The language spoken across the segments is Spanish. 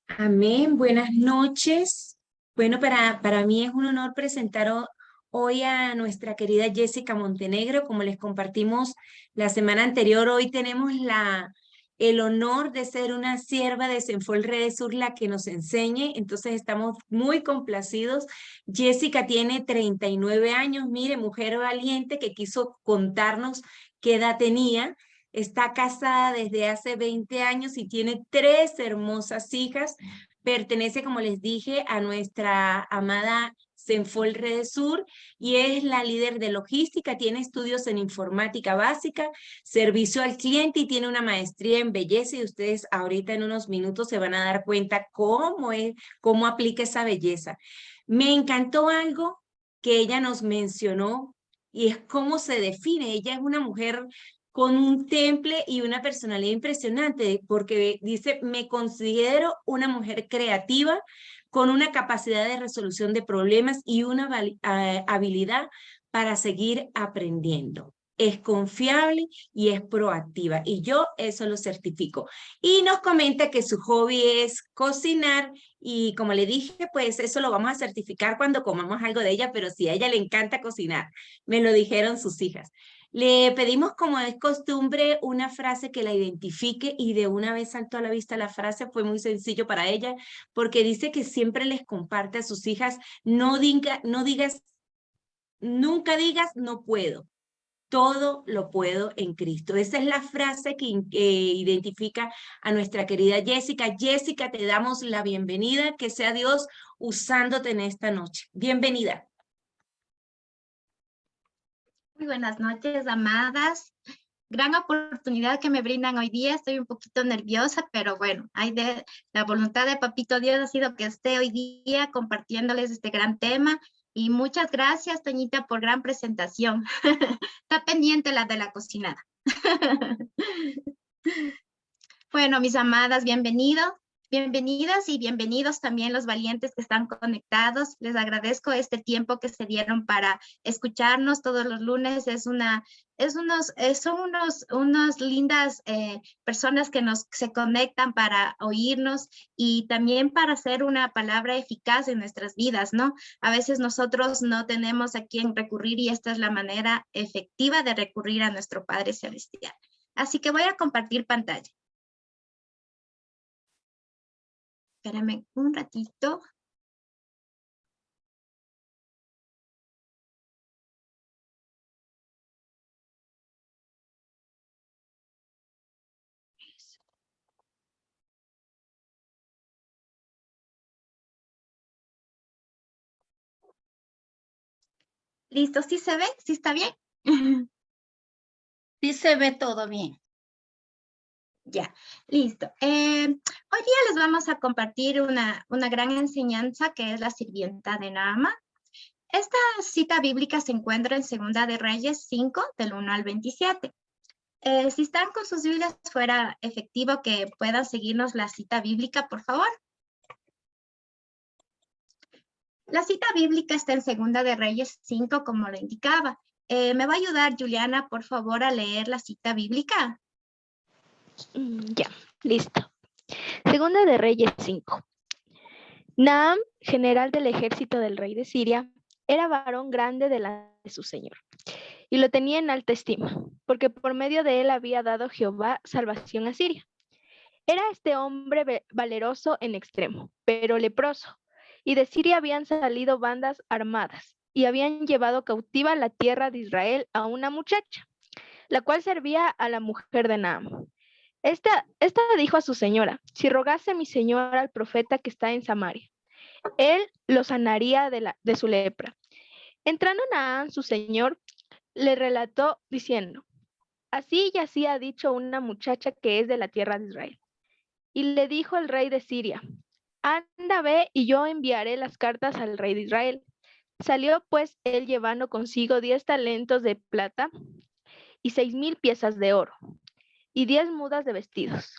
Amén, buenas noches. Bueno, para mí es un honor presentar hoy a nuestra querida Jessica Montenegro. Como les compartimos la semana anterior, hoy tenemos el honor de ser una sierva de Senfol Redesur la que nos enseñe. Entonces estamos muy complacidos. Jessica tiene 39 años, mire, mujer valiente que quiso contarnos qué edad tenía. Está casada desde hace 20 años y tiene tres hermosas hijas. Pertenece, como les dije, a nuestra amada Senfol Redesur y es la líder de logística. Tiene estudios en informática básica, servicio al cliente y tiene una maestría en belleza. Y ustedes ahorita en unos minutos se van a dar cuenta cómo aplica esa belleza. Me encantó algo que ella nos mencionó y es cómo se define. Ella es una mujer con un temple y una personalidad impresionante, porque dice, me considero una mujer creativa con una capacidad de resolución de problemas y una habilidad para seguir aprendiendo. Es confiable y es proactiva y yo eso lo certifico. Y nos comenta que su hobby es cocinar y como le dije, pues eso lo vamos a certificar cuando comamos algo de ella, pero si a ella le encanta cocinar, me lo dijeron sus hijas. Le pedimos, como es costumbre, una frase que la identifique y de una vez saltó a la vista la frase. Fue muy sencillo para ella porque dice que siempre les comparte a sus hijas, no digas, nunca digas no puedo. Todo lo puedo en Cristo. Esa es la frase que identifica a nuestra querida Jessica. Jessica, te damos la bienvenida. Que sea Dios usándote en esta noche. Bienvenida. Muy buenas noches, amadas. Gran oportunidad que me brindan hoy día. Estoy un poquito nerviosa, pero bueno, la voluntad de Papito Dios ha sido que esté hoy día compartiéndoles este gran tema. Y muchas gracias, Toñita, por gran presentación. Está pendiente la de la cocinada. Bueno, mis amadas, bienvenidas y bienvenidos también los valientes que están conectados. Les agradezco este tiempo que se dieron para escucharnos todos los lunes. Son unos lindas personas que se conectan para oírnos y también para hacer una palabra eficaz en nuestras vidas, ¿no? A veces nosotros no tenemos a quién recurrir y esta es la manera efectiva de recurrir a nuestro Padre Celestial. Así que voy a compartir pantalla. Espérame un ratito. ¿Listo? ¿Sí se ve? ¿Sí está bien? Sí se ve todo bien. Ya, listo. Hoy día les vamos a compartir una gran enseñanza que es la sirvienta de Naamán. Esta cita bíblica se encuentra en Segunda de Reyes 5, del 1 al 27. Si están con sus Biblias, fuera efectivo que puedan seguirnos la cita bíblica, por favor. La cita bíblica está en Segunda de Reyes 5, como lo indicaba. ¿Me va a ayudar, Juliana, por favor, a leer la cita bíblica? Ya, listo. Segunda de Reyes 5. Naam, general del ejército del rey de Siria, era varón grande delante de su señor, y lo tenía en alta estima, porque por medio de él había dado Jehová salvación a Siria. Era este hombre valeroso en extremo, pero leproso, y de Siria habían salido bandas armadas, y habían llevado cautiva la tierra de Israel a una muchacha, la cual servía a la mujer de Naam. Esta dijo a su señora, si rogase mi señor al profeta que está en Samaria, él lo sanaría de su lepra. Entrando Naam, su señor, le relató diciendo, así y así ha dicho una muchacha que es de la tierra de Israel. Y le dijo el rey de Siria, anda, ve, y yo enviaré las cartas al rey de Israel. Salió pues él llevando consigo 10 talentos de plata y 6,000 piezas de oro y 10 mudas de vestidos.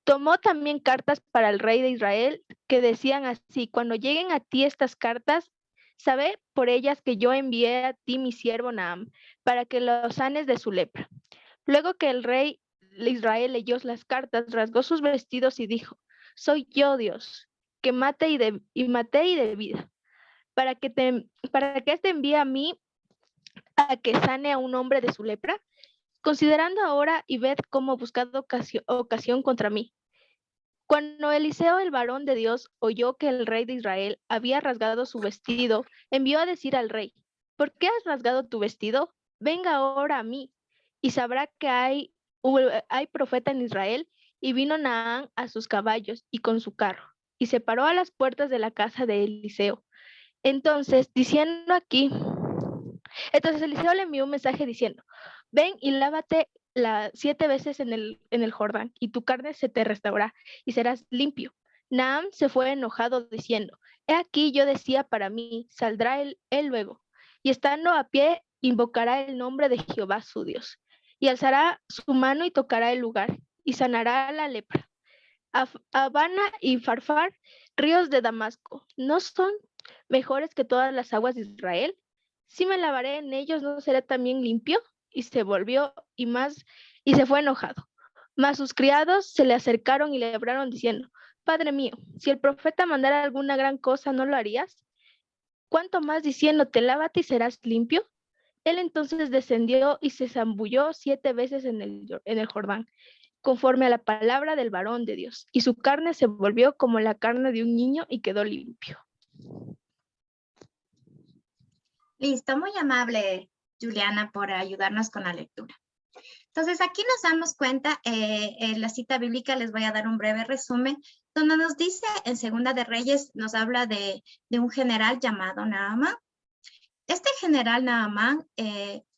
Tomó también cartas para el rey de Israel que decían así, cuando lleguen a ti estas cartas, sabe por ellas que yo envié a ti mi siervo Naam, para que lo sanes de su lepra. Luego que el rey de Israel leyó las cartas, rasgó sus vestidos y dijo, soy yo, Dios, que maté y de vida, para que éste envíe a mí a que sane a un hombre de su lepra. Considerando ahora y ved cómo buscado ocasión contra mí. Cuando Eliseo, el varón de Dios, oyó que el rey de Israel había rasgado su vestido, envió a decir al rey, ¿por qué has rasgado tu vestido? Venga ahora a mí, y sabrá que hay profeta en Israel. Y vino Naamán a sus caballos y con su carro, y se paró a las puertas de la casa de Eliseo. Entonces, entonces Eliseo le envió un mensaje diciendo, ven y lávate 7 veces en el Jordán, y tu carne se te restaurará, y serás limpio. Naam se fue enojado, diciendo, he aquí yo decía para mí, saldrá él luego, y estando a pie, invocará el nombre de Jehová su Dios, y alzará su mano y tocará el lugar, y sanará la lepra. Habana y Farfar, ríos de Damasco, ¿no son mejores que todas las aguas de Israel? Si me lavaré en ellos, ¿no seré también limpio? Y se volvió y se fue enojado. Mas sus criados se le acercaron y le hablaron diciendo, Padre mío, si el profeta mandara alguna gran cosa, ¿no lo harías? ¿Cuánto más diciéndote, lávate y serás limpio? Él entonces descendió y se zambulló 7 veces en el Jordán, conforme a la palabra del varón de Dios, y su carne se volvió como la carne de un niño y quedó limpio. Listo, muy amable, Juliana, por ayudarnos con la lectura. Entonces, aquí nos damos cuenta, en la cita bíblica les voy a dar un breve resumen, donde nos dice en Segunda de Reyes, nos habla de un general llamado Naamán. Este general Naamán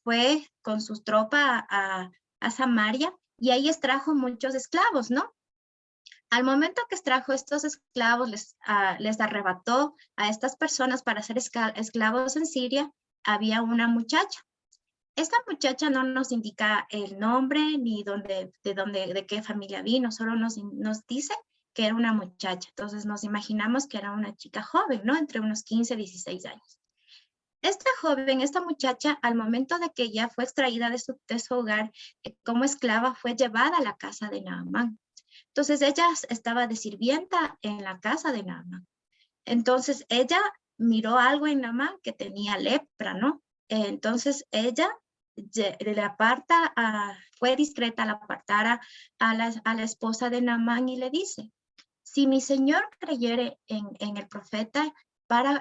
fue con sus tropas a Samaria y ahí extrajo muchos esclavos, ¿no? Al momento que extrajo estos esclavos, les arrebató a estas personas para ser esclavos en Siria, había una muchacha. Esta muchacha no nos indica el nombre ni de qué familia vino, solo nos dice que era una muchacha. Entonces nos imaginamos que era una chica joven, ¿no? Entre unos 15 y 16 años. Esta joven, esta muchacha, al momento de que ya fue extraída de su hogar como esclava, fue llevada a la casa de Naamán. Entonces ella estaba de sirvienta en la casa de Naamán. Entonces ella miró algo en Naamán que tenía lepra, ¿no? Entonces ella fue discreta al apartar a la esposa de Naamán y le dice, si mi señor creyere en el profeta,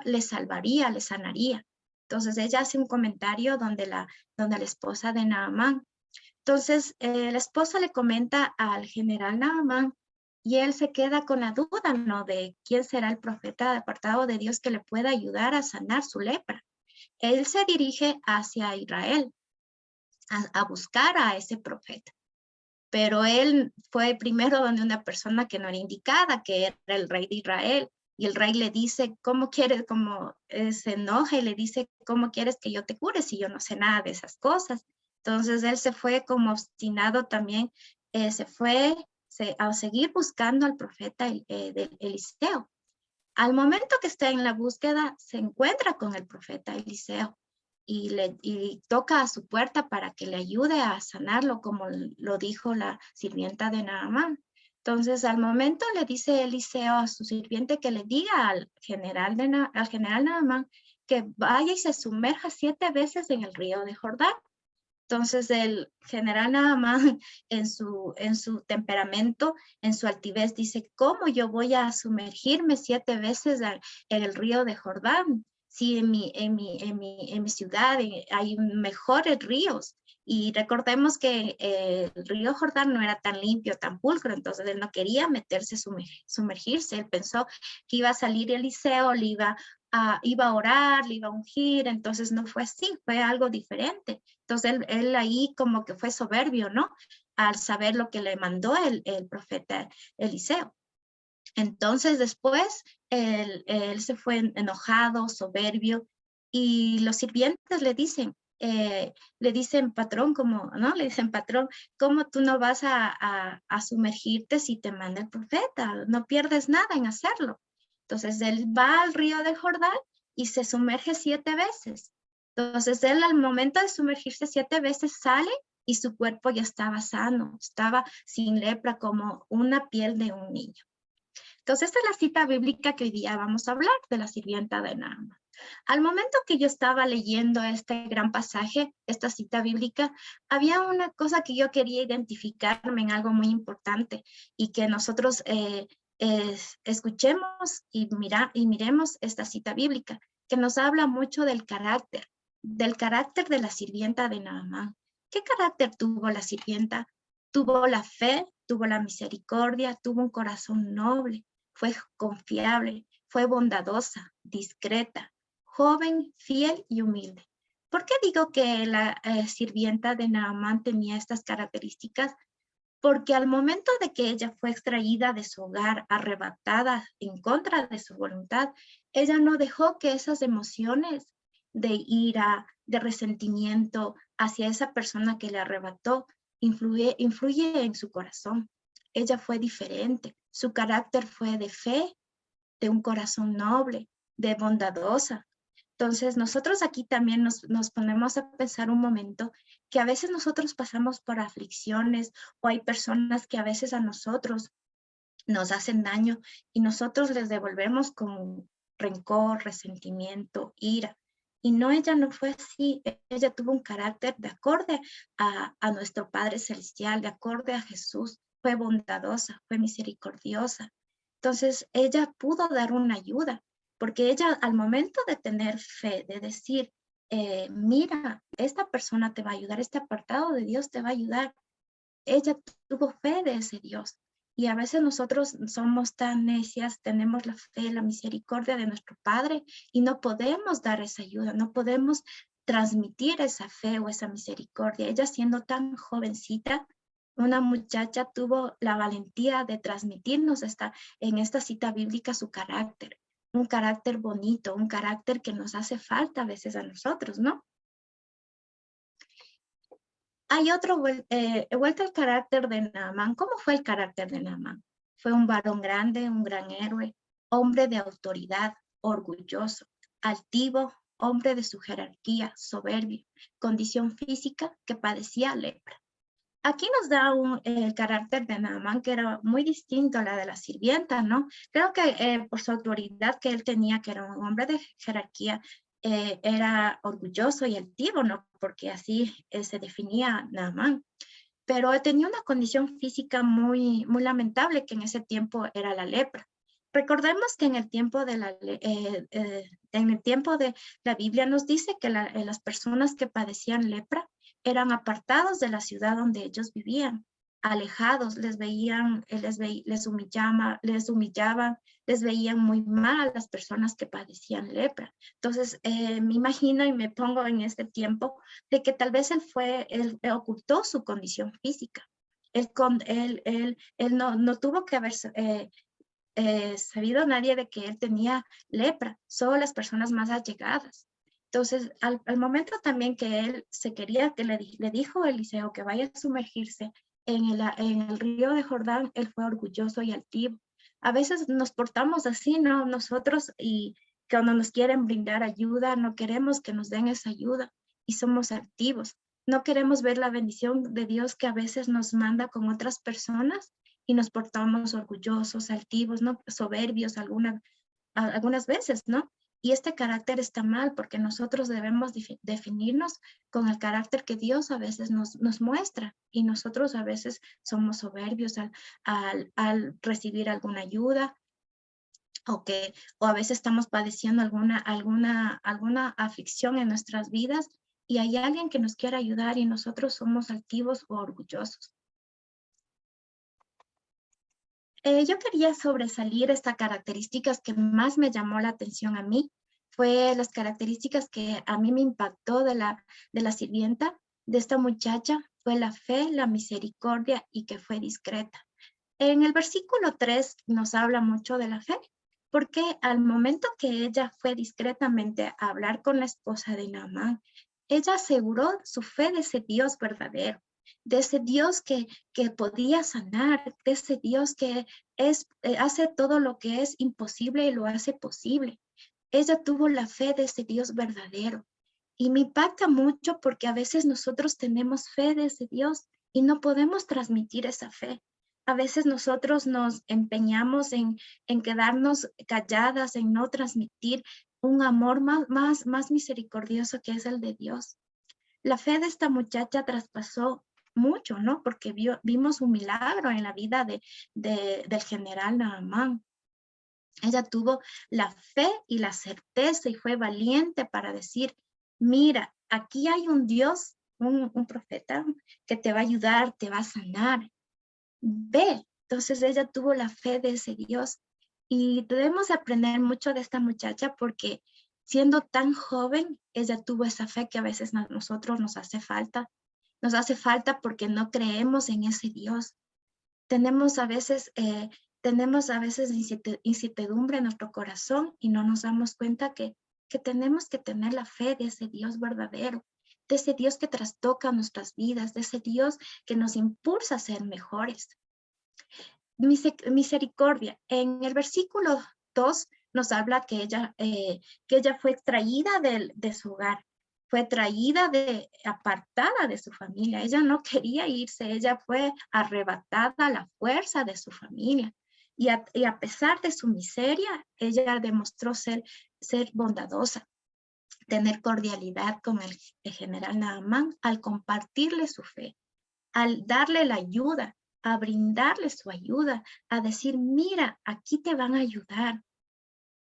le salvaría, le sanaría. Entonces ella hace un comentario donde la esposa de Naamán. Entonces la esposa le comenta al general Naamán y él se queda con la duda, ¿no? De quién será el profeta apartado de Dios que le pueda ayudar a sanar su lepra. Él se dirige hacia Israel a buscar a ese profeta. Pero él fue primero donde una persona que no era indicada, que era el rey de Israel. Y el rey le dice, ¿cómo quieres? Se enoja y le dice, ¿cómo quieres que yo te cure si yo no sé nada de esas cosas? Entonces él se fue como obstinado también, se fue a seguir buscando al profeta Eliseo. Al momento que está en la búsqueda, se encuentra con el profeta Eliseo y toca a su puerta para que le ayude a sanarlo, como lo dijo la sirvienta de Naamán. Entonces, al momento le dice Eliseo a su sirviente que le diga al general Naamán que vaya y se sumerja 7 veces en el río de Jordán. Entonces, el general Naamán, en su temperamento, en su altivez, dice, ¿cómo yo voy a sumergirme 7 veces en el río de Jordán? Sí, en mi ciudad hay mejores ríos. Y recordemos que el río Jordán no era tan limpio, tan pulcro, entonces él no quería meterse, sumergirse. Él pensó que iba a salir Eliseo, iba a orar, le iba a ungir, entonces no fue así, fue algo diferente. Entonces él ahí como que fue soberbio, ¿no? Al saber lo que le mandó el profeta Eliseo. Entonces después él se fue enojado, soberbio, y los sirvientes le dicen, patrón, ¿no? Le dicen, patrón, ¿cómo tú no vas a sumergirte si te manda el profeta? No pierdes nada en hacerlo. Entonces él va al río de Jordán y se sumerge 7 veces. Entonces él al momento de sumergirse 7 veces sale y su cuerpo ya estaba sano, estaba sin lepra como una piel de un niño. Entonces, esta es la cita bíblica que hoy día vamos a hablar, de la sirvienta de Naamán. Al momento que yo estaba leyendo este gran pasaje, esta cita bíblica, había una cosa que yo quería identificarme en algo muy importante y que nosotros escuchemos y miremos esta cita bíblica, que nos habla mucho del carácter de la sirvienta de Naamán. ¿Qué carácter tuvo la sirvienta? Tuvo la fe, tuvo la misericordia, tuvo un corazón noble, fue confiable, fue bondadosa, discreta, joven, fiel y humilde. ¿Por qué digo que la sirvienta de Naamán tenía estas características? Porque al momento de que ella fue extraída de su hogar, arrebatada en contra de su voluntad, ella no dejó que esas emociones de ira, de resentimiento hacia esa persona que le arrebató, influye en su corazón. Ella fue diferente, su carácter fue de fe, de un corazón noble, de bondadosa. Entonces, nosotros aquí también nos ponemos a pensar un momento que a veces nosotros pasamos por aflicciones o hay personas que a veces a nosotros nos hacen daño y nosotros les devolvemos con rencor, resentimiento, ira. Y no, ella no fue así. Ella tuvo un carácter de acorde a nuestro Padre Celestial, de acorde a Jesús. Fue bondadosa, fue misericordiosa. Entonces, ella pudo dar una ayuda, porque ella al momento de tener fe, de decir, mira, esta persona te va a ayudar, este apartado de Dios te va a ayudar. Ella tuvo fe de ese Dios. Y a veces nosotros somos tan necias, tenemos la fe, la misericordia de nuestro Padre y no podemos dar esa ayuda, no podemos transmitir esa fe o esa misericordia. Ella siendo tan jovencita, una muchacha tuvo la valentía de transmitirnos en esta cita bíblica su carácter, un carácter bonito, un carácter que nos hace falta a veces a nosotros, ¿no? Hay otro, vuelta al carácter de Naamán. ¿Cómo fue el carácter de Naamán? Fue un varón grande, un gran héroe, hombre de autoridad, orgulloso, altivo, hombre de su jerarquía, soberbio, condición física que padecía lepra. Aquí nos da el carácter de Naamán que era muy distinto a la de la sirvienta, ¿no? Creo que por su autoridad que él tenía, que era un hombre de jerarquía, era orgulloso y altivo, ¿no? Porque así se definía Naamán. Pero tenía una condición física muy, muy lamentable, que en ese tiempo era la lepra. Recordemos que en el tiempo de la Biblia nos dice que las personas que padecían lepra eran apartados de la ciudad donde ellos vivían, alejados, les humillaban, les veían muy mal a las personas que padecían lepra. Entonces, me imagino y me pongo en este tiempo de que tal vez él ocultó su condición física. Él no tuvo que haber sabido nadie de que él tenía lepra, solo las personas más allegadas. Entonces, al momento también que él se quería, que le dijo a Eliseo que vaya a sumergirse en el río de Jordán, él fue orgulloso y altivo. A veces nos portamos así, ¿no? Nosotros, y cuando nos quieren brindar ayuda, no queremos que nos den esa ayuda y somos altivos. No queremos ver la bendición de Dios que a veces nos manda con otras personas y nos portamos orgullosos, altivos, ¿no? Soberbios algunas veces, ¿no? Y este carácter está mal porque nosotros debemos definirnos con el carácter que Dios a veces nos muestra y nosotros a veces somos soberbios al recibir alguna ayuda o a veces estamos padeciendo alguna aflicción en nuestras vidas y hay alguien que nos quiere ayudar y nosotros somos altivos o orgullosos. Yo quería sobresalir estas características que más me llamó la atención a mí. Fue las características que a mí me impactó de la sirvienta, de esta muchacha, fue la fe, la misericordia y que fue discreta. En el versículo 3 nos habla mucho de la fe, porque al momento que ella fue discretamente a hablar con la esposa de Naamán, ella aseguró su fe de ese Dios verdadero, de ese Dios que podía sanar, de ese Dios que hace todo lo que es imposible y lo hace posible. Ella tuvo la fe de ese Dios verdadero. Y me impacta mucho porque a veces nosotros tenemos fe de ese Dios y no podemos transmitir esa fe. A veces nosotros nos empeñamos en quedarnos calladas, en no transmitir un amor más misericordioso que es el de Dios. La fe de esta muchacha traspasó mucho, ¿no? Porque vimos un milagro en la vida del general Naamán. Ella tuvo la fe y la certeza y fue valiente para decir, mira, aquí hay un Dios, un profeta que te va a ayudar, te va a sanar. Ve. Entonces ella tuvo la fe de ese Dios y debemos aprender mucho de esta muchacha porque siendo tan joven, ella tuvo esa fe que a veces a nosotros nos hace falta. Nos hace falta porque no creemos en ese Dios. Tenemos a veces incertidumbre en nuestro corazón y no nos damos cuenta que tenemos que tener la fe de ese Dios verdadero, de ese Dios que trastoca nuestras vidas, de ese Dios que nos impulsa a ser mejores. Misericordia. En el versículo 2 nos habla que ella fue extraída de su hogar, fue apartada de su familia. Ella no quería irse, ella fue arrebatada a la fuerza de su familia. Y a pesar de su miseria, ella demostró ser bondadosa, tener cordialidad con el general Naamán al compartirle su fe, al darle la ayuda, a brindarle su ayuda, a decir, mira, aquí te van a ayudar.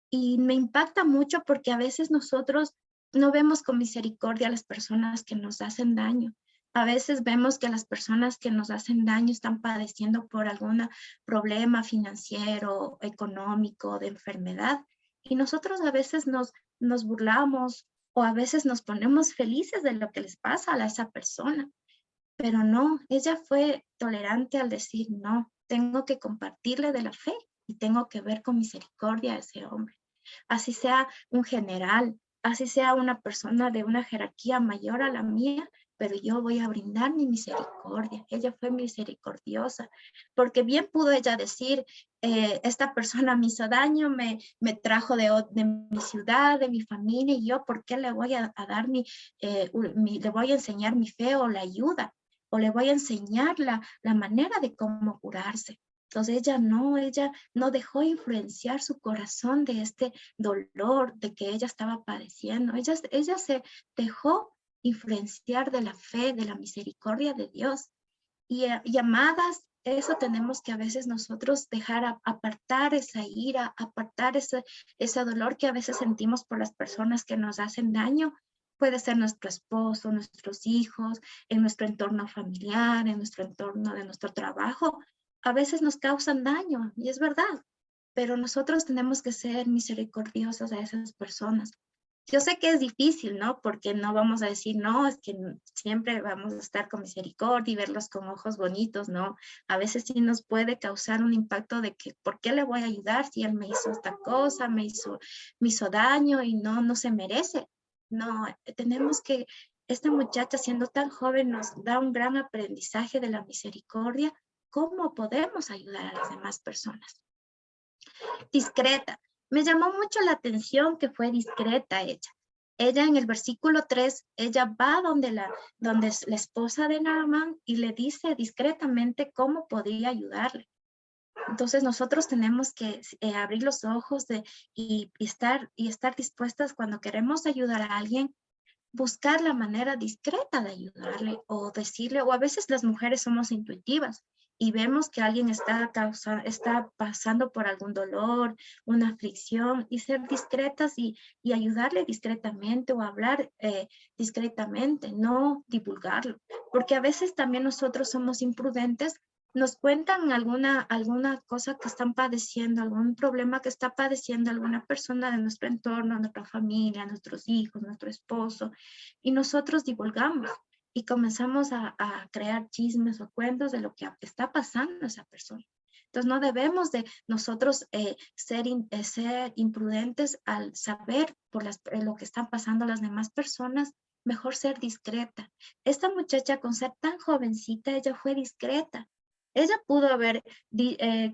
Y me impacta mucho porque a veces nosotros no vemos con misericordia a las personas que nos hacen daño. A veces vemos que las personas que nos hacen daño están padeciendo por algún problema financiero, económico, de enfermedad. Y nosotros a veces nos burlamos o a veces nos ponemos felices de lo que les pasa a esa persona. Pero no, ella fue tolerante al decir, no, tengo que compartirle de la fe y tengo que ver con misericordia a ese hombre. Así sea un general, así sea una persona de una jerarquía mayor a la mía, pero yo voy a brindar mi misericordia. Ella fue misericordiosa, porque bien pudo ella decir, esta persona me hizo daño, me trajo de mi ciudad, de mi familia, y yo, ¿por qué le voy a dar le voy a enseñar mi fe o la ayuda? O le voy a enseñar la manera de cómo curarse. Entonces ella no dejó influenciar su corazón de este dolor de que ella estaba padeciendo. Ella se dejó influenciar de la fe, de la misericordia de Dios. Y amadas, eso tenemos que a veces nosotros dejar apartar esa ira, apartar ese dolor que a veces sentimos por las personas que nos hacen daño. Puede ser nuestro esposo, nuestros hijos, en nuestro entorno familiar, en nuestro entorno de nuestro trabajo. A veces nos causan daño y es verdad, pero nosotros tenemos que ser misericordiosos a esas personas. Yo sé que es difícil, ¿no? Porque no vamos a decir, no, es que siempre vamos a estar con misericordia y verlos con ojos bonitos, ¿no? A veces sí nos puede causar un impacto de que, ¿por qué le voy a ayudar si él me hizo esta cosa, me hizo daño y no se merece? No, tenemos que, esta muchacha siendo tan joven nos da un gran aprendizaje de la misericordia, cómo podemos ayudar a las demás personas. Discreta. Me llamó mucho la atención que fue discreta ella. Ella en el versículo 3, ella va donde la esposa de Naamán y le dice discretamente cómo podría ayudarle. Entonces nosotros tenemos que abrir los ojos y estar dispuestas cuando queremos ayudar a alguien, buscar la manera discreta de ayudarle o decirle, o a veces las mujeres somos intuitivas y vemos que alguien está pasando por algún dolor, una aflicción, y ser discretas y ayudarle discretamente o hablar discretamente, no divulgarlo, porque a veces también nosotros somos imprudentes. Nos cuentan alguna cosa que están padeciendo, algún problema que está padeciendo alguna persona de nuestro entorno, nuestra familia, nuestros hijos, nuestro esposo, y nosotros divulgamos y comenzamos a crear chismes o cuentos de lo que está pasando a esa persona. Entonces no debemos de nosotros ser imprudentes al saber por lo que están pasando las demás personas. Mejor ser discreta. Esta muchacha, con ser tan jovencita, ella fue discreta. Ella pudo haber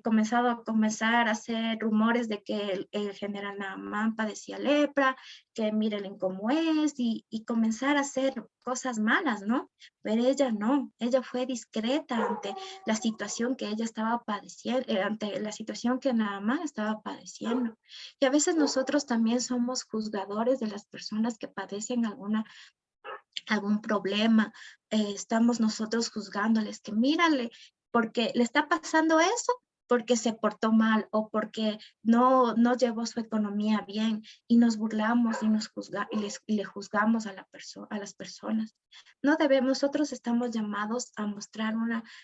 comenzado a hacer rumores de que el general Naamán padecía lepra, que miren cómo es, y comenzar a hacer cosas malas, ¿no? Pero ella no, ella fue discreta ante la situación que ella estaba padeciendo, ante la situación que Naamán estaba padeciendo. Y a veces nosotros también somos juzgadores de las personas que padecen algún problema, estamos nosotros juzgándoles que mírale, porque le está pasando eso, porque se portó mal o porque no llevó su economía bien, y nos burlamos y le juzgamos a las personas. No debemos, nosotros estamos llamados a mostrar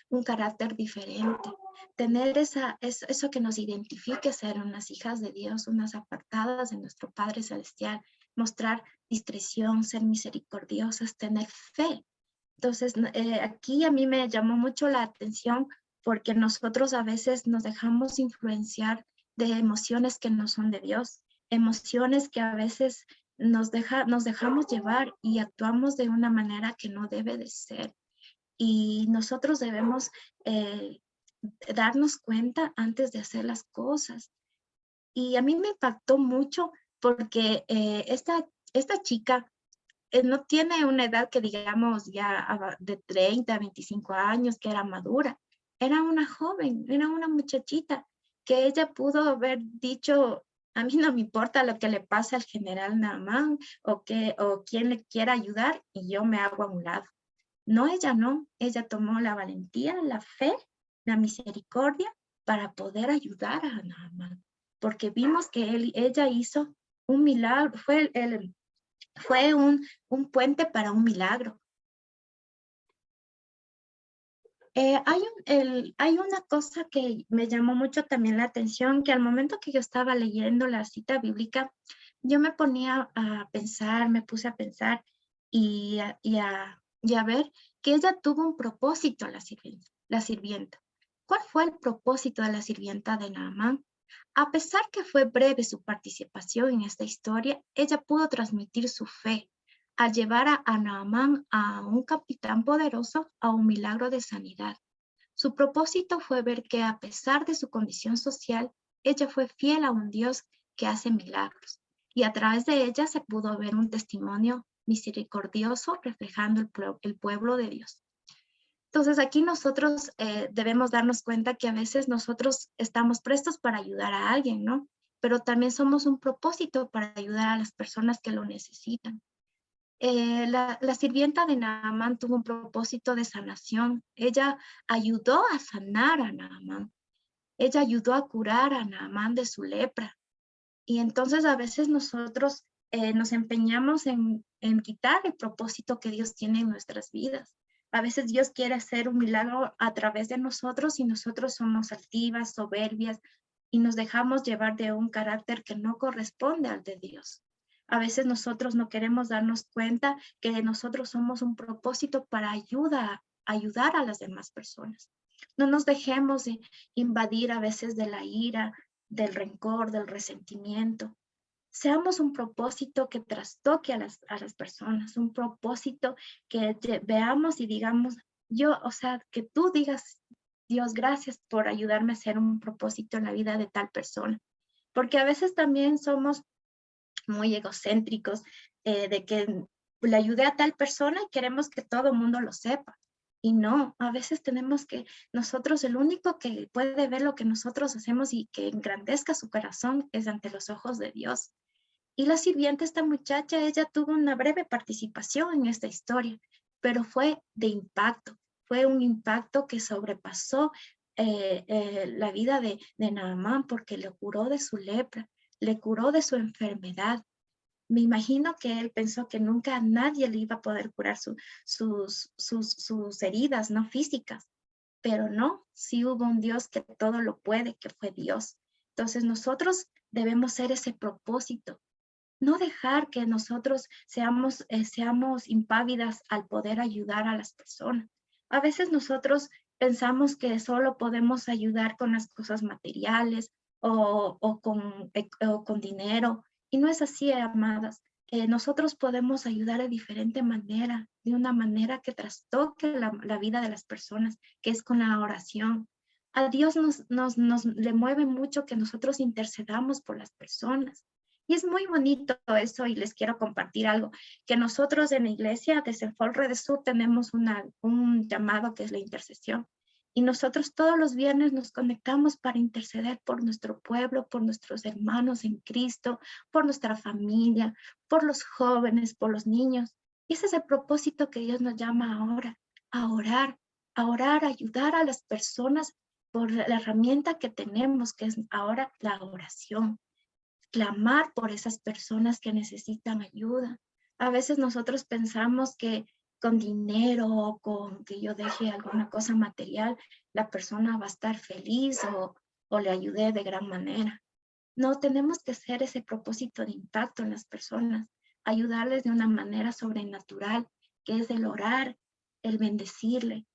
un carácter diferente, tener eso que nos identifique, ser unas hijas de Dios, unas apartadas de nuestro Padre Celestial, mostrar discreción, ser misericordiosas, tener fe. Entonces, aquí a mí me llamó mucho la atención porque nosotros a veces nos dejamos influenciar de emociones que no son de Dios, emociones que a veces nos dejamos llevar y actuamos de una manera que no debe de ser. Y nosotros debemos darnos cuenta antes de hacer las cosas. Y a mí me impactó mucho porque esta chica no tiene una edad que digamos ya de 30 a 25 años, que era madura. Era una joven, era una muchachita que ella pudo haber dicho, a mí no me importa lo que le pase al general Naamán o quién le quiera ayudar, y yo me hago a un lado. No, ella tomó la valentía, la fe, la misericordia para poder ayudar a Naamán, porque vimos que ella hizo un milagro, fue un puente para un milagro. Hay una cosa que me llamó mucho también la atención, que al momento que yo estaba leyendo la cita bíblica, yo me ponía a pensar, me puse a pensar y a ver que ella tuvo un propósito, la sirvienta. ¿Cuál fue el propósito de la sirvienta de Naamán? A pesar que fue breve su participación en esta historia, ella pudo transmitir su fe al llevar a Naamán, a un capitán poderoso, a un milagro de sanidad. Su propósito fue ver que a pesar de su condición social, ella fue fiel a un Dios que hace milagros. Y a través de ella se pudo ver un testimonio misericordioso reflejando el pueblo de Dios. Entonces aquí nosotros debemos darnos cuenta que a veces nosotros estamos prestos para ayudar a alguien, ¿no? Pero también somos un propósito para ayudar a las personas que lo necesitan. La sirvienta de Naamán tuvo un propósito de sanación. Ella ayudó a sanar a Naamán. Ella ayudó a curar a Naamán de su lepra. Y entonces a veces nosotros nos empeñamos en quitar el propósito que Dios tiene en nuestras vidas. A veces Dios quiere hacer un milagro a través de nosotros y nosotros somos altivas, soberbias, y nos dejamos llevar de un carácter que no corresponde al de Dios. A veces nosotros no queremos darnos cuenta que nosotros somos un propósito para ayudar a las demás personas. No nos dejemos de invadir a veces de la ira, del rencor, del resentimiento. Seamos un propósito que trastoque a las personas, un propósito que veamos y digamos, que tú digas, Dios, gracias por ayudarme a hacer un propósito en la vida de tal persona. Porque a veces también somos muy egocéntricos, de que le ayudé a tal persona y queremos que todo el mundo lo sepa. Y no, a veces tenemos que, nosotros, el único que puede ver lo que nosotros hacemos y que engrandezca su corazón es ante los ojos de Dios. Y la sirvienta, esta muchacha, ella tuvo una breve participación en esta historia, pero fue de impacto. Fue un impacto que sobrepasó la vida de Naamán, porque le curó de su lepra, le curó de su enfermedad. Me imagino que él pensó que nunca nadie le iba a poder curar sus heridas, no físicas, pero no, sí hubo un Dios que todo lo puede, que fue Dios. Entonces nosotros debemos ser ese propósito, no dejar que nosotros seamos impávidas al poder ayudar a las personas. A veces nosotros pensamos que solo podemos ayudar con las cosas materiales o con dinero, y no es así, amadas. nosotros podemos ayudar de diferente manera, de una manera que trastoque la vida de las personas, que es con la oración. A Dios nos le mueve mucho que nosotros intercedamos por las personas. Y es muy bonito eso, y les quiero compartir algo, que nosotros en la iglesia de Senfolre de Sur tenemos un llamado que es la intercesión. Y nosotros todos los viernes nos conectamos para interceder por nuestro pueblo, por nuestros hermanos en Cristo, por nuestra familia, por los jóvenes, por los niños. Y ese es el propósito que Dios nos llama ahora, a orar, a ayudar a las personas por la herramienta que tenemos, que es ahora la oración. Clamar por esas personas que necesitan ayuda. A veces nosotros pensamos que con dinero o con que yo deje alguna cosa material, la persona va a estar feliz o le ayude de gran manera. No, tenemos que hacer ese propósito de impacto en las personas, ayudarles de una manera sobrenatural, que es el orar, el bendecirle,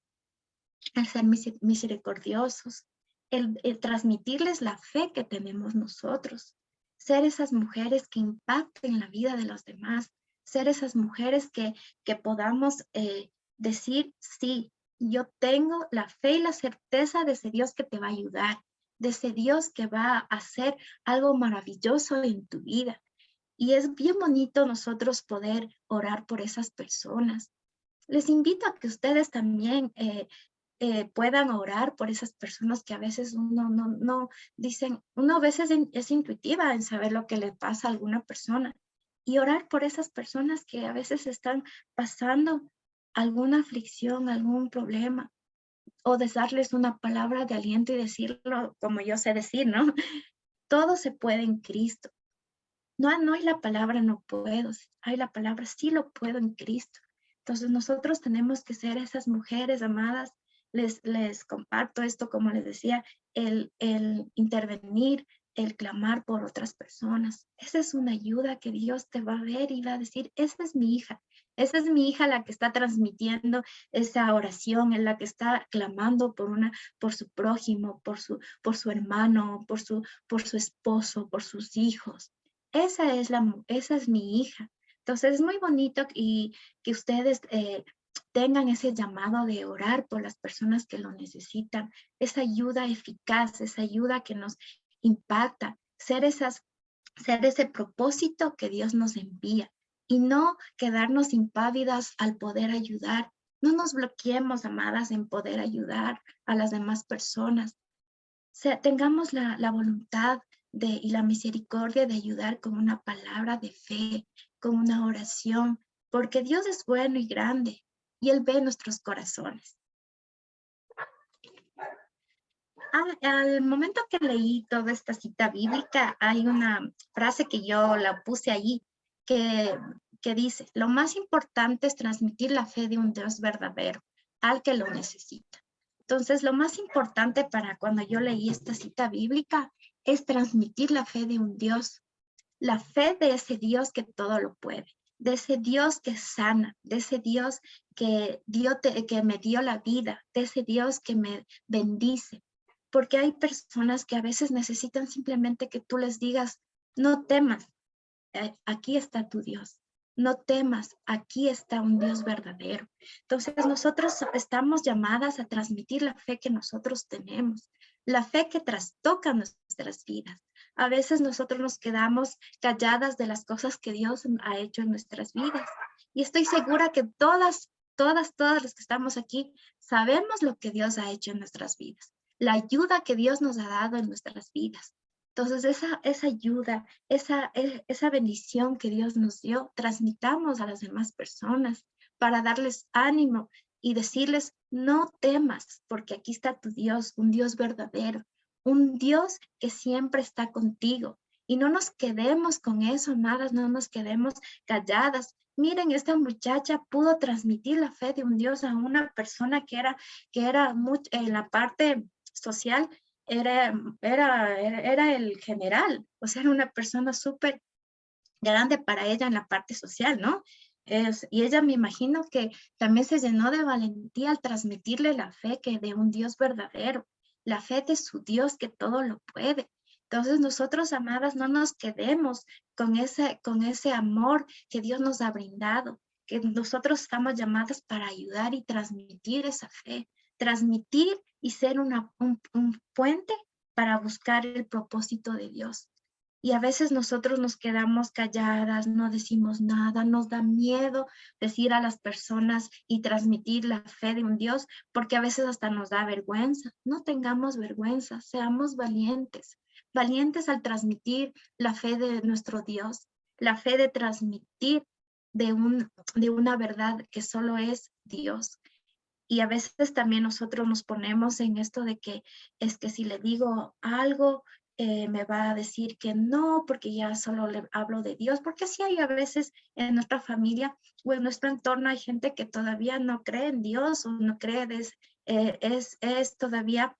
el ser misericordiosos, el transmitirles la fe que tenemos nosotros, ser esas mujeres que impacten la vida de los demás, ser esas mujeres que podamos decir, sí, yo tengo la fe y la certeza de ese Dios que te va a ayudar, de ese Dios que va a hacer algo maravilloso en tu vida. Y es bien bonito nosotros poder orar por esas personas. Les invito a que ustedes también puedan orar por esas personas que a veces uno no dicen, uno a veces es intuitiva en saber lo que le pasa a alguna persona, y orar por esas personas que a veces están pasando alguna aflicción, algún problema, o de darles una palabra de aliento y decirlo como yo sé decir, ¿no? Todo se puede en Cristo. No hay la palabra no puedo, hay la palabra sí lo puedo en Cristo. Entonces nosotros tenemos que ser esas mujeres amadas. Les comparto esto, como les decía, el intervenir, el clamar por otras personas. Esa es una ayuda que Dios te va a ver y va a decir, esa es mi hija la que está transmitiendo esa oración, es la que está clamando por su prójimo, por su hermano, por su esposo, por sus hijos. Esa es mi hija. Entonces es muy bonito y que ustedes tengan ese llamado de orar por las personas que lo necesitan, esa ayuda eficaz, esa ayuda que nos impacta, ser ese propósito que Dios nos envía y no quedarnos impávidas al poder ayudar. No nos bloqueemos, amadas, en poder ayudar a las demás personas. Tengamos la voluntad y la misericordia de ayudar con una palabra de fe, con una oración, porque Dios es bueno y grande y Él ve nuestros corazones. Al momento que leí toda esta cita bíblica, hay una frase que yo la puse allí, que dice, lo más importante es transmitir la fe de un Dios verdadero al que lo necesita. Entonces, lo más importante para cuando yo leí esta cita bíblica es transmitir la fe de un Dios, la fe de ese Dios que todo lo puede, de ese Dios que sana, de ese Dios que me dio la vida, de ese Dios que me bendice. Porque hay personas que a veces necesitan simplemente que tú les digas, no temas, aquí está tu Dios. No temas, aquí está un Dios verdadero. Entonces nosotros estamos llamadas a transmitir la fe que nosotros tenemos, la fe que trastoca nuestras vidas. A veces nosotros nos quedamos calladas de las cosas que Dios ha hecho en nuestras vidas. Y estoy segura que todas las que estamos aquí sabemos lo que Dios ha hecho en nuestras vidas, la ayuda que Dios nos ha dado en nuestras vidas. Entonces, esa ayuda, esa bendición que Dios nos dio, transmitamos a las demás personas para darles ánimo y decirles, no temas, porque aquí está tu Dios, un Dios verdadero, un Dios que siempre está contigo. Y no nos quedemos con eso, amadas, no nos quedemos calladas. Miren, esta muchacha pudo transmitir la fe de un Dios a una persona que era en la parte social, era el general, o sea, era una persona súper grande para ella en la parte social, ¿no? Y ella me imagino que también se llenó de valentía al transmitirle la fe que de un Dios verdadero, la fe de su Dios que todo lo puede. Entonces nosotros, amadas, no nos quedemos con ese amor que Dios nos ha brindado, que nosotros estamos llamadas para ayudar y transmitir esa fe, transmitir y ser un puente para buscar el propósito de Dios. Y a veces nosotros nos quedamos calladas, no decimos nada, nos da miedo decir a las personas y transmitir la fe de un Dios, porque a veces hasta nos da vergüenza. No tengamos vergüenza, seamos valientes, valientes al transmitir la fe de nuestro Dios, la fe de transmitir de una verdad que solo es Dios. Y a veces también nosotros nos ponemos en esto de que es que si le digo algo, me va a decir que no, porque ya solo le hablo de Dios, porque sí hay a veces en nuestra familia o en nuestro entorno hay gente que todavía no cree en Dios o no cree, es todavía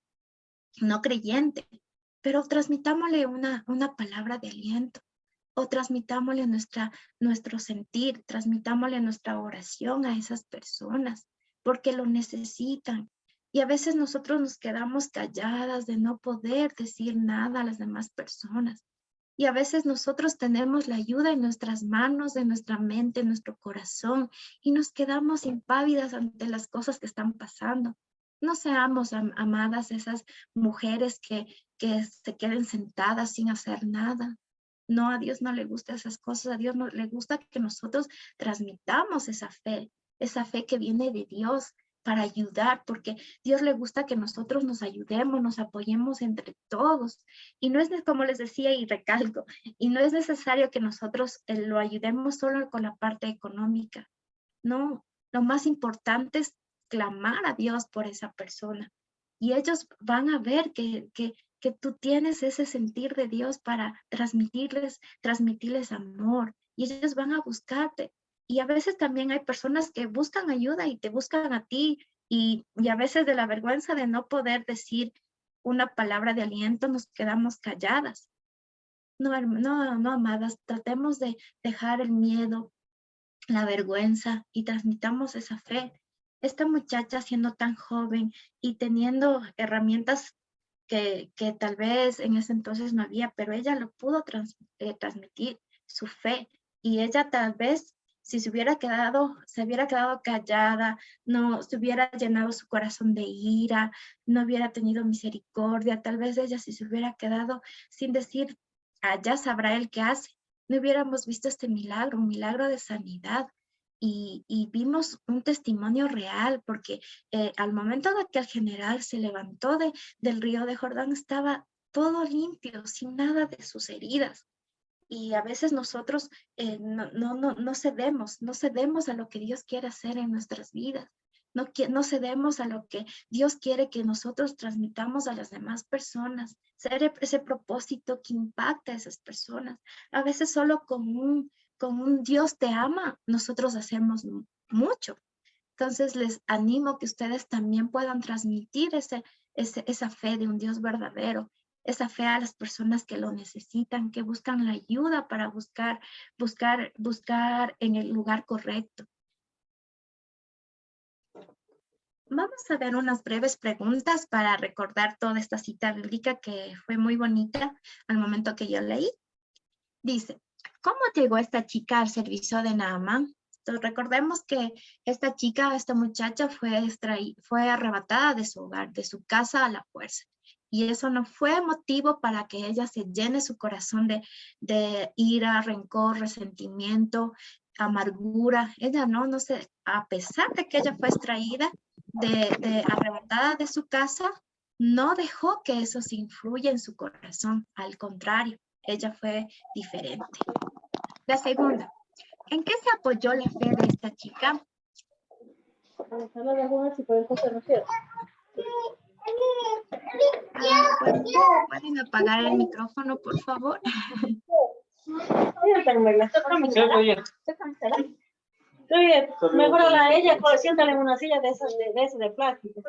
no creyente, pero transmitámosle una palabra de aliento o transmitámosle nuestro sentir, transmitámosle nuestra oración a esas personas, porque lo necesitan. Y a veces nosotros nos quedamos calladas de no poder decir nada a las demás personas. Y a veces nosotros tenemos la ayuda en nuestras manos, en nuestra mente, en nuestro corazón, y nos quedamos impávidas ante las cosas que están pasando. No seamos, amadas, esas mujeres que se queden sentadas sin hacer nada. No, a Dios no le gustan esas cosas, a Dios no le gusta que nosotros transmitamos esa fe que viene de Dios para ayudar, porque Dios le gusta que nosotros nos ayudemos, nos apoyemos entre todos. Y no es como les decía y recalco, y no es necesario que nosotros lo ayudemos solo con la parte económica. No, lo más importante es clamar a Dios por esa persona. Y ellos van a ver que tú tienes ese sentir de Dios para transmitirles amor. Y ellos van a buscarte. Y a veces también hay personas que buscan ayuda y te buscan a ti. Y a veces de la vergüenza de no poder decir una palabra de aliento nos quedamos calladas. No, no, amadas, tratemos de dejar el miedo, la vergüenza y transmitamos esa fe. Esta muchacha siendo tan joven y teniendo herramientas que tal vez en ese entonces no había, pero ella lo pudo transmitir, su fe. Y ella tal vez, si se hubiera quedado callada, no se hubiera llenado su corazón de ira, no hubiera tenido misericordia, tal vez ella si se hubiera quedado sin decir, ya sabrá él qué hace, no hubiéramos visto este milagro, un milagro de sanidad. Y vimos un testimonio real, porque al momento de que el general se levantó del río de Jordán, estaba todo limpio, sin nada de sus heridas. Y a veces nosotros no cedemos a lo que Dios quiere hacer en nuestras vidas. No cedemos a lo que Dios quiere que nosotros transmitamos a las demás personas. Ser ese propósito que impacta a esas personas. A veces solo con un Dios te ama, nosotros hacemos mucho. Entonces les animo que ustedes también puedan transmitir esa fe de un Dios verdadero, esa fe a las personas que lo necesitan, que buscan la ayuda para buscar en el lugar correcto. Vamos a ver unas breves preguntas para recordar toda esta cita bíblica que fue muy bonita al momento que yo leí. Dice, ¿cómo llegó esta chica al servicio de Naamán? Entonces, recordemos que esta muchacha fue arrebatada de su hogar, de su casa a la fuerza. Y eso no fue motivo para que ella se llene su corazón de ira, rencor, resentimiento, amargura. Ella no sé, a pesar de que ella fue extraída, arrebatada de su casa, no dejó que eso se influya en su corazón. Al contrario, ella fue diferente. La segunda, ¿en qué se apoyó la fe de esta chica? ¿Pueden apagar el micrófono, por favor? Mejor a ella, siéntale en una silla de esas de plástico.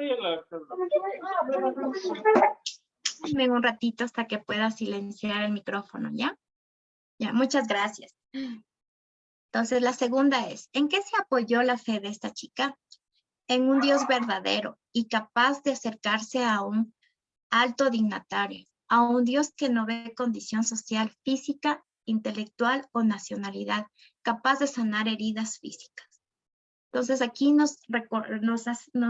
Dame un ratito hasta que pueda silenciar el micrófono, ¿ya? Ya, muchas gracias. Entonces, la segunda es, ¿en qué se apoyó la fe de esta chica? En un Dios verdadero y capaz de acercarse a un alto dignatario. a un Dios que no ve condición social, física, intelectual o nacionalidad, capaz de sanar heridas físicas. Entonces aquí nos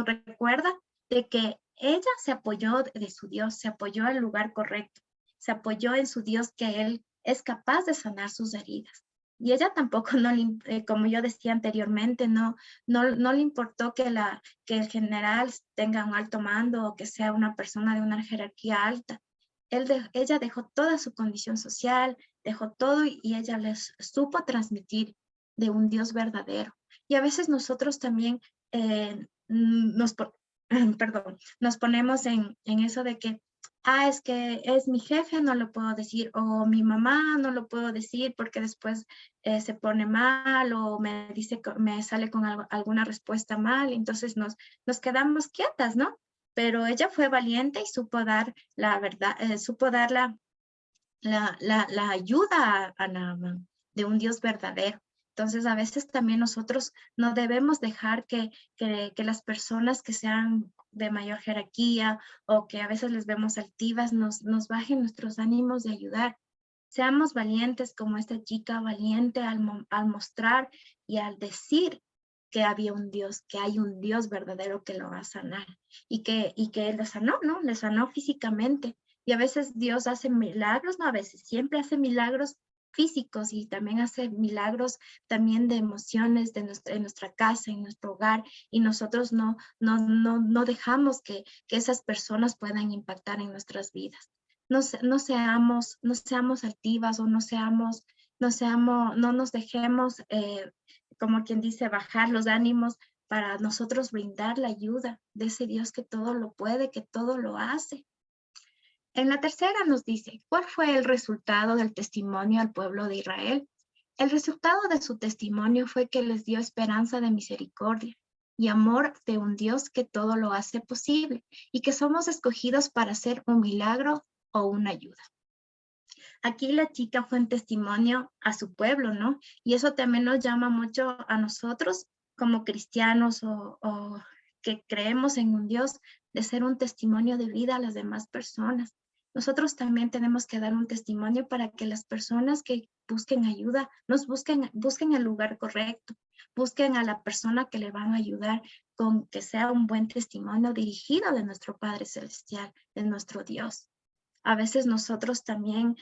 recuerda de que ella se apoyó de su Dios, se apoyó en el lugar correcto, se apoyó en su Dios, que Él es capaz de sanar sus heridas. Y ella tampoco, como yo decía anteriormente, no le importó que el general tenga un alto mando o que sea una persona de una jerarquía alta. Ella dejó toda su condición social, dejó todo, y ella les supo transmitir de un Dios verdadero. Y a veces nosotros también nos ponemos en eso de que, es que es mi jefe, no lo puedo decir, o mi mamá, no lo puedo decir porque después se pone mal o me sale con alguna respuesta mal, entonces nos quedamos quietas, ¿no? Pero ella fue valiente y supo dar la verdad, supo dar la ayuda a Naamán de un Dios verdadero. Entonces, a veces también nosotros no debemos dejar que las personas que sean de mayor jerarquía o que a veces les vemos altivas nos bajen nuestros ánimos de ayudar. Seamos valientes como esta chica valiente al mostrar y al decir que había un Dios, que hay un Dios verdadero que lo va a sanar y que Él lo sanó, ¿no? Le sanó físicamente. Y a veces Dios hace milagros, no a veces, siempre hace milagros físicos y también hace milagros también de emociones en nuestra casa, en nuestro hogar, y nosotros no dejamos que esas personas puedan impactar en nuestras vidas. No seamos altivas o no nos dejemos, como quien dice, bajar los ánimos para nosotros brindar la ayuda de ese Dios que todo lo puede, que todo lo hace. En la tercera nos dice, ¿cuál fue el resultado del testimonio al pueblo de Israel? El resultado de su testimonio fue que les dio esperanza de misericordia y amor de un Dios que todo lo hace posible y que somos escogidos para hacer un milagro o una ayuda. Aquí la chica fue un testimonio a su pueblo, ¿no? Y eso también nos llama mucho a nosotros como cristianos o que creemos en un Dios, de ser un testimonio de vida a las demás personas. Nosotros también tenemos que dar un testimonio para que las personas que busquen ayuda, busquen el lugar correcto, busquen a la persona que le van a ayudar, con que sea un buen testimonio dirigido de nuestro Padre Celestial, de nuestro Dios. A veces nosotros también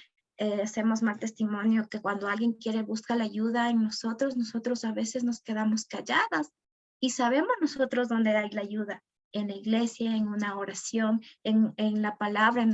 hacemos mal testimonio, que cuando alguien busca la ayuda en nosotros a veces nos quedamos calladas y sabemos nosotros dónde hay la ayuda, en la iglesia, en una oración, en la palabra, en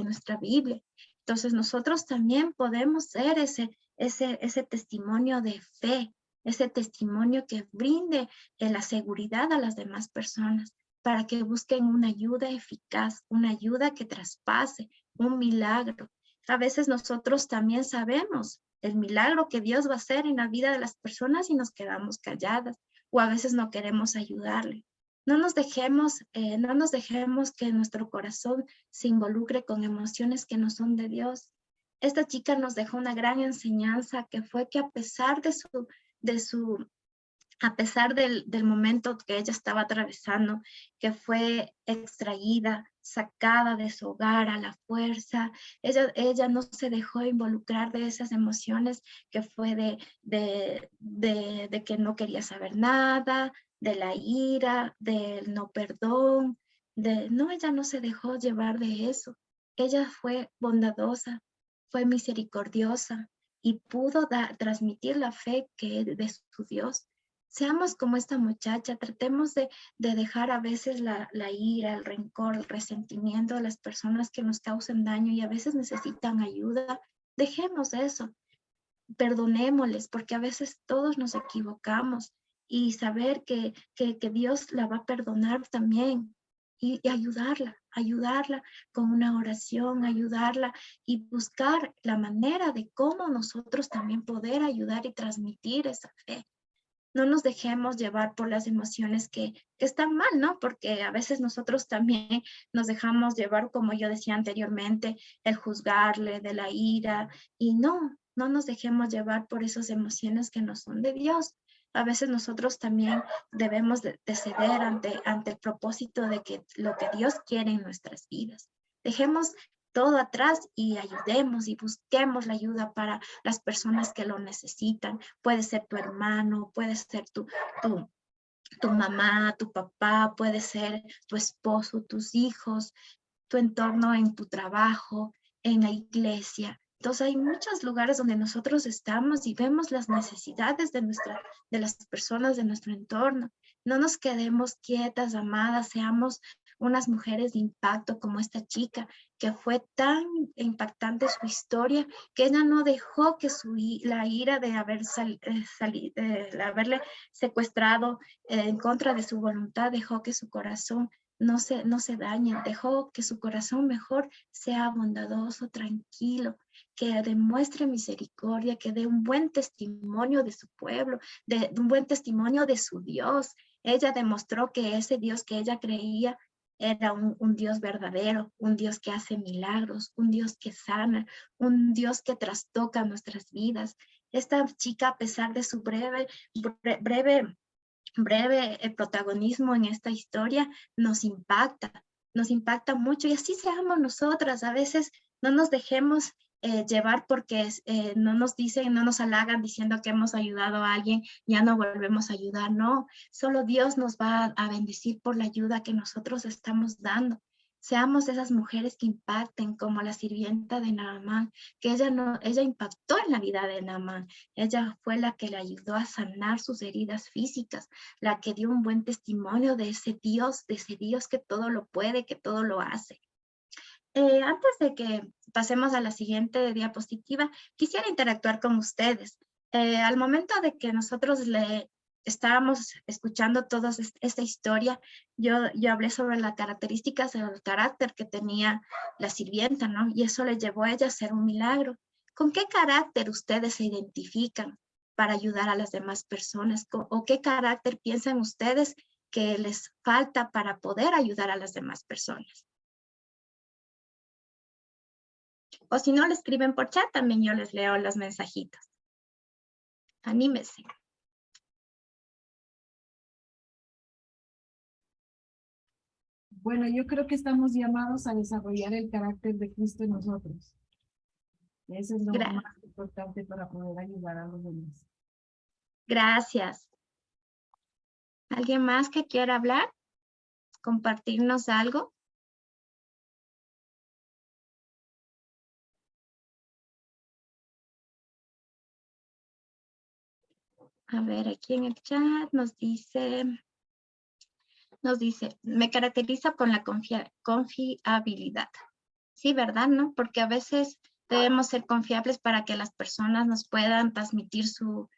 nuestra Biblia. Entonces nosotros también podemos ser ese testimonio de fe, ese testimonio que brinde la seguridad a las demás personas para que busquen una ayuda eficaz, una ayuda que traspase, un milagro. A veces nosotros también sabemos el milagro que Dios va a hacer en la vida de las personas y nos quedamos calladas, o a veces no queremos ayudarle. No nos dejemos que nuestro corazón se involucre con emociones que no son de Dios. Esta chica nos dejó una gran enseñanza, que fue que a pesar del momento que ella estaba atravesando, que fue extraída, sacada de su hogar a la fuerza, ella no se dejó involucrar de esas emociones, que fue de que no quería saber nada, de la ira, del no perdón, ella no se dejó llevar de eso. Ella fue bondadosa, fue misericordiosa y pudo transmitir la fe de su Dios. Seamos como esta muchacha, tratemos de dejar a veces la ira, el rencor, el resentimiento de las personas que nos causan daño y a veces necesitan ayuda. Dejemos eso, perdonémosles, porque a veces todos nos equivocamos, y saber que Dios la va a perdonar también, y ayudarla con una oración, ayudarla y buscar la manera de cómo nosotros también poder ayudar y transmitir esa fe. No nos dejemos llevar por las emociones que están mal, ¿no? Porque a veces nosotros también nos dejamos llevar, como yo decía anteriormente, el juzgarle, de la ira, y no nos dejemos llevar por esas emociones que no son de Dios. A veces nosotros también debemos de ceder ante el propósito de que lo que Dios quiere en nuestras vidas. Dejemos todo atrás y ayudemos y busquemos la ayuda para las personas que lo necesitan. Puede ser tu hermano, puede ser tu mamá, tu papá, puede ser tu esposo, tus hijos, tu entorno en tu trabajo, en la iglesia. Entonces hay muchos lugares donde nosotros estamos y vemos las necesidades de las personas de nuestro entorno. No nos quedemos quietas, amadas, seamos unas mujeres de impacto como esta chica, que fue tan impactante su historia, que ella no dejó que la ira de haberle secuestrado en contra de su voluntad, dejó que su corazón no se dañe, dejó que su corazón mejor sea bondadoso, tranquilo, que demuestre misericordia, que dé un buen testimonio de su pueblo, de un buen testimonio de su Dios. Ella demostró que ese Dios que ella creía era un Dios verdadero, un Dios que hace milagros, un Dios que sana, un Dios que trastoca nuestras vidas. Esta chica, a pesar de su breve protagonismo en esta historia, nos impacta mucho, y así seamos nosotras. A veces no nos dejemos llevar porque no nos dicen, no nos halagan diciendo que hemos ayudado a alguien, ya no volvemos a ayudar. No, solo Dios nos va a bendecir por la ayuda que nosotros estamos dando. Seamos esas mujeres que impacten, como la sirvienta de Naamán, que ella impactó en la vida de Naamán. Ella fue la que le ayudó a sanar sus heridas físicas, la que dio un buen testimonio de ese Dios que todo lo puede, que todo lo hace. Antes de que pasemos a la siguiente diapositiva, quisiera interactuar con ustedes. Al momento de que nosotros estábamos escuchando toda esta historia, yo hablé sobre las características del carácter que tenía la sirvienta, ¿no? Y eso le llevó a ella a hacer un milagro. ¿Con qué carácter ustedes se identifican para ayudar a las demás personas? ¿O qué carácter piensan ustedes que les falta para poder ayudar a las demás personas? O si no, le escriben por chat, también yo les leo los mensajitos. Anímese. Bueno, yo creo que estamos llamados a desarrollar el carácter de Cristo en nosotros. Eso es lo más importante para poder ayudar a los demás. Gracias. ¿Alguien más que quiera hablar? ¿Compartirnos algo? A ver, aquí en el chat nos dice, me caracteriza con la confiabilidad. Sí, ¿verdad? ¿No? Porque a veces debemos ser confiables para que las personas nos puedan transmitir su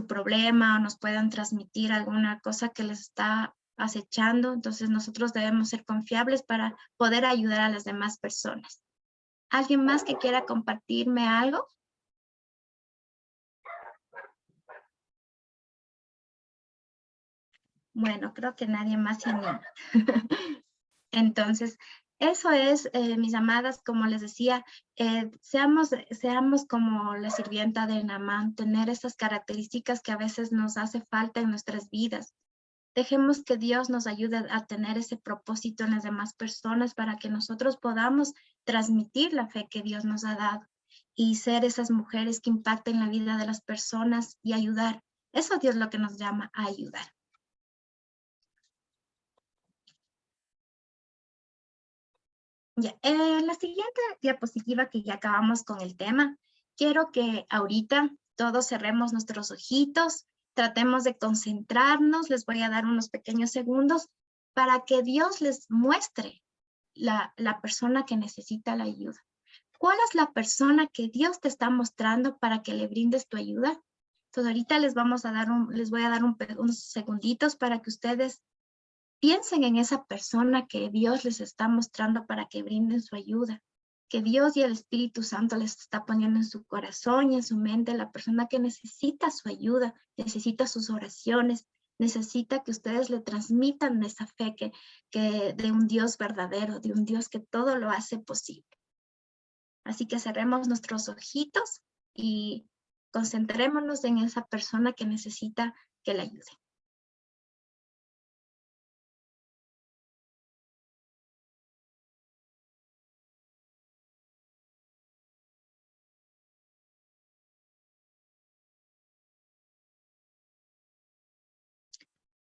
problema o nos puedan transmitir alguna cosa que les está acechando. Entonces nosotros debemos ser confiables para poder ayudar a las demás personas. ¿Alguien más que quiera compartirme algo? Bueno, creo que nadie más se anima. Entonces, eso es, mis amadas, como les decía, seamos como la sirvienta de Naamán, tener esas características que a veces nos hace falta en nuestras vidas. Dejemos que Dios nos ayude a tener ese propósito en las demás personas para que nosotros podamos transmitir la fe que Dios nos ha dado y ser esas mujeres que impacten la vida de las personas y ayudar. Eso Dios lo que nos llama a ayudar. Ya, en la siguiente diapositiva, que ya acabamos con el tema, quiero que ahorita todos cerremos nuestros ojitos, tratemos de concentrarnos. Les voy a dar unos pequeños segundos para que Dios les muestre la persona que necesita la ayuda. ¿Cuál es la persona que Dios te está mostrando para que le brindes tu ayuda? Entonces ahorita les voy a dar unos segunditos para que ustedes piensen en esa persona que Dios les está mostrando para que brinden su ayuda, que Dios y el Espíritu Santo les está poniendo en su corazón y en su mente, la persona que necesita su ayuda, necesita sus oraciones, necesita que ustedes le transmitan esa fe que de un Dios verdadero, de un Dios que todo lo hace posible. Así que cerremos nuestros ojitos y concentrémonos en esa persona que necesita que la ayude.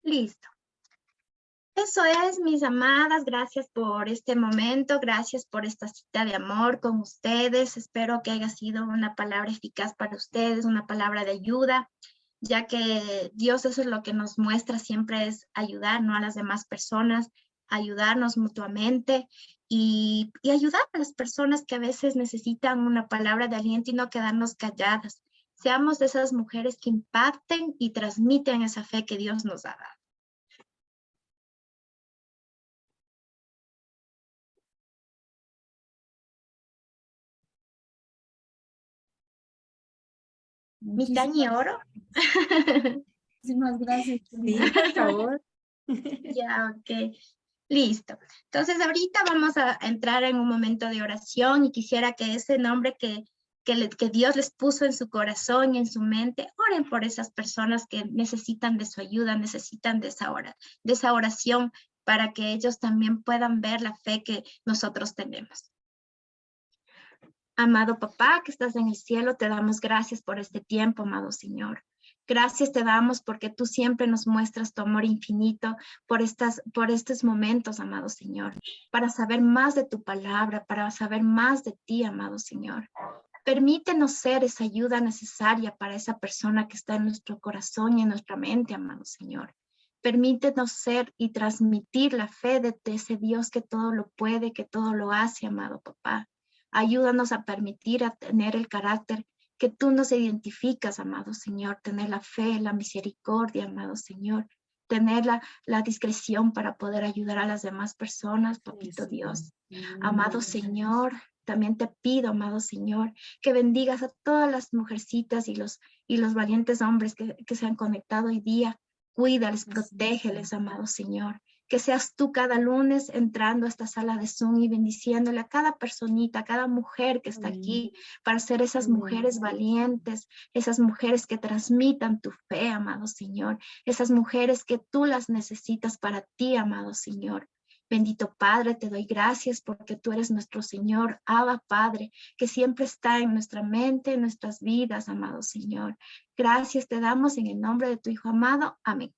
Listo. Eso es, mis amadas, gracias por este momento, gracias por esta cita de amor con ustedes. Espero que haya sido una palabra eficaz para ustedes, una palabra de ayuda, ya que Dios eso es lo que nos muestra siempre, es ayudar, ¿no?, a las demás personas, ayudarnos mutuamente y ayudar a las personas que a veces necesitan una palabra de aliento y no quedarnos calladas. Seamos de esas mujeres que impacten y transmiten esa fe que Dios nos ha dado. ¿Mi caña oro? Muchísimas gracias. Sí, por favor. Ya, ok. Listo. Entonces, ahorita vamos a entrar en un momento de oración y quisiera que ese nombre que Dios les puso en su corazón y en su mente, oren por esas personas que necesitan de su ayuda, necesitan de esa oración para que ellos también puedan ver la fe que nosotros tenemos. Amado papá que estás en el cielo, te damos gracias por este tiempo, amado Señor. Gracias te damos porque tú siempre nos muestras tu amor infinito por estos momentos, amado Señor, para saber más de tu palabra, para saber más de ti, amado Señor. Permítenos ser esa ayuda necesaria para esa persona que está en nuestro corazón y en nuestra mente, amado Señor. Permítenos ser y transmitir la fe de ese Dios que todo lo puede, que todo lo hace, amado papá. Ayúdanos a permitir, a tener el carácter que tú nos identificas, amado Señor, tener la fe, la misericordia, amado Señor, tener la discreción para poder ayudar a las demás personas, papito Dios. Amado Señor, también te pido, amado Señor, que bendigas a todas las mujercitas y los valientes hombres que se han conectado hoy día. Cuídales, protégeles, amado Señor. Que seas tú cada lunes entrando a esta sala de Zoom y bendiciéndole a cada personita, a cada mujer que está aquí, para ser esas mujeres valientes, esas mujeres que transmitan tu fe, amado Señor, esas mujeres que tú las necesitas para ti, amado Señor. Bendito Padre, te doy gracias porque tú eres nuestro Señor, Abba Padre, que siempre está en nuestra mente, en nuestras vidas, amado Señor. Gracias te damos en el nombre de tu Hijo amado. Amén.